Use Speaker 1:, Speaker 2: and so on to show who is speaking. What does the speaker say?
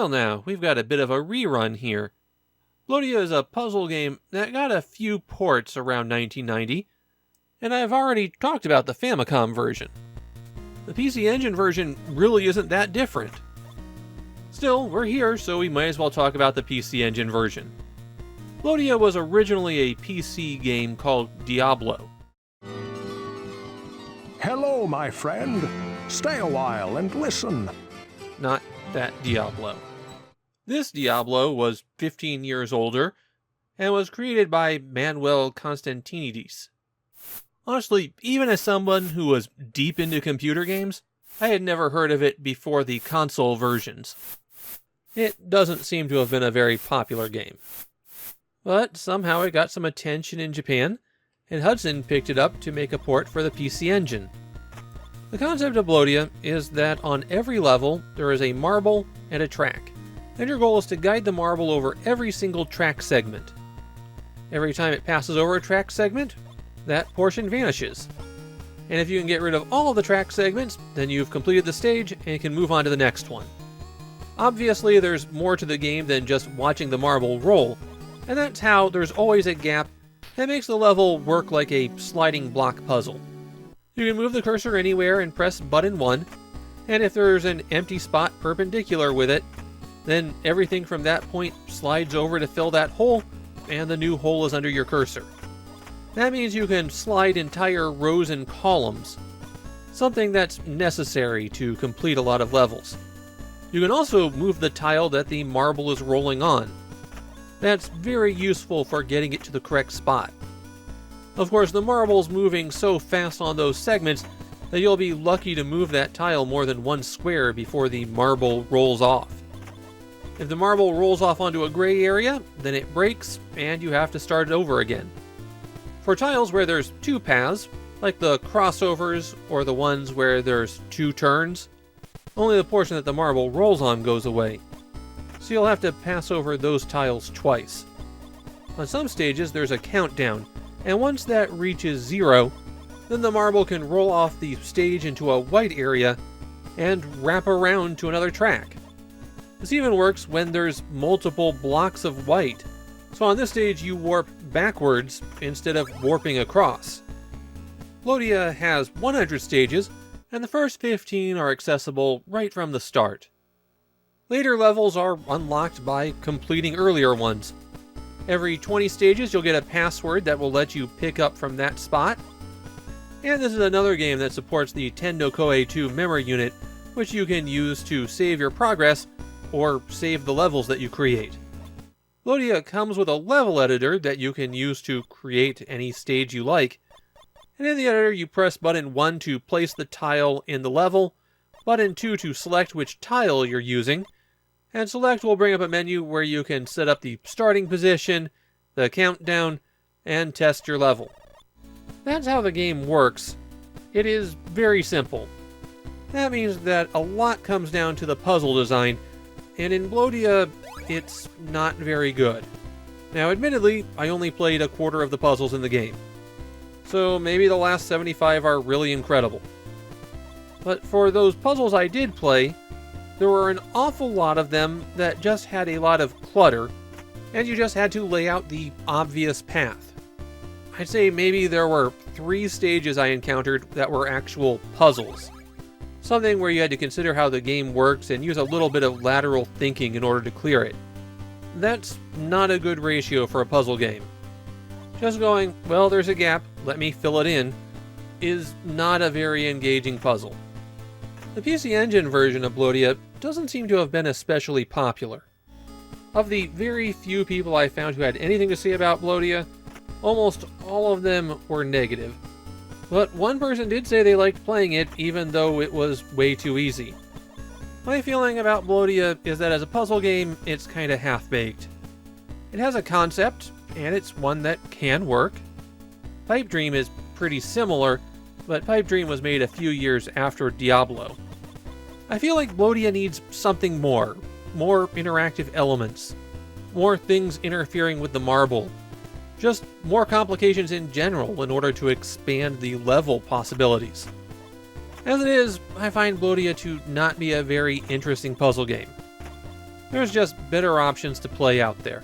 Speaker 1: Well now, we've got a bit of a rerun here. Blodia is a puzzle game that got a few ports around 1990, and I've already talked about the Famicom version. The PC Engine version really isn't that different. Still, we're here, so we might as well talk about the PC Engine version. Blodia was originally a PC game called Diablo.
Speaker 2: Hello, my friend. Stay a while and listen.
Speaker 1: Not that Diablo. This Diablo was 15 years older and was created by Manuel Constantinides. Honestly, even as someone who was deep into computer games, I had never heard of it before the console versions. It doesn't seem to have been a very popular game. But somehow it got some attention in Japan, and Hudson picked it up to make a port for the PC Engine. The concept of Blodia is that on every level there is a marble and a track, and your goal is to guide the marble over every single track segment. Every time it passes over a track segment, that portion vanishes. And if you can get rid of all of the track segments, then you've completed the stage and can move on to the next one. Obviously, there's more to the game than just watching the marble roll, and that's how there's always a gap that makes the level work like a sliding block puzzle. You can move the cursor anywhere and press button 1, and if there's an empty spot perpendicular with it, then everything from that point slides over to fill that hole, and the new hole is under your cursor. That means you can slide entire rows and columns, something that's necessary to complete a lot of levels. You can also move the tile that the marble is rolling on. That's very useful for getting it to the correct spot. Of course, the marble's moving so fast on those segments that you'll be lucky to move that tile more than one square before the marble rolls off. If the marble rolls off onto a gray area, then it breaks and you have to start it over again. For tiles where there's two paths, like the crossovers or the ones where there's two turns, only the portion that the marble rolls on goes away. So you'll have to pass over those tiles twice. On some stages there's a countdown, and once that reaches 0, then the marble can roll off the stage into a white area and wrap around to another track. This even works when there's multiple blocks of white, so on this stage you warp backwards instead of warping across. Blodia has 100 stages, and the first 15 are accessible right from the start. Later levels are unlocked by completing earlier ones. Every 20 stages you'll get a password that will let you pick up from that spot. And this is another game that supports the Tendo Koei 2 memory unit, which you can use to save your progress or save the levels that you create. Blodia comes with a level editor that you can use to create any stage you like. And in the editor you press button 1 to place the tile in the level, button 2 to select which tile you're using, and select will bring up a menu where you can set up the starting position, the countdown, and test your level. That's how the game works. It is very simple. That means that a lot comes down to the puzzle design, and in Blodia, it's not very good. Now admittedly, I only played a quarter of the puzzles in the game, so maybe the last 75 are really incredible. But for those puzzles I did play, there were an awful lot of them that just had a lot of clutter, and you just had to lay out the obvious path. I'd say maybe there were 3 stages I encountered that were actual puzzles. Something where you had to consider how the game works and use a little bit of lateral thinking in order to clear it. That's not a good ratio for a puzzle game. Just going, well, there's a gap, let me fill it in, is not a very engaging puzzle. The PC Engine version of Blodia doesn't seem to have been especially popular. Of the very few people I found who had anything to say about Blodia, almost all of them were negative. But one person did say they liked playing it even though it was way too easy. My feeling about Blodia is that as a puzzle game, it's kinda half-baked. It has a concept, and it's one that can work. Pipe Dream is pretty similar, but Pipe Dream was made a few years after Diablo. I feel like Blodia needs something more interactive elements, more things interfering with the marble, just more complications in general in order to expand the level possibilities. As it is, I find Blodia to not be a very interesting puzzle game. There's just better options to play out there.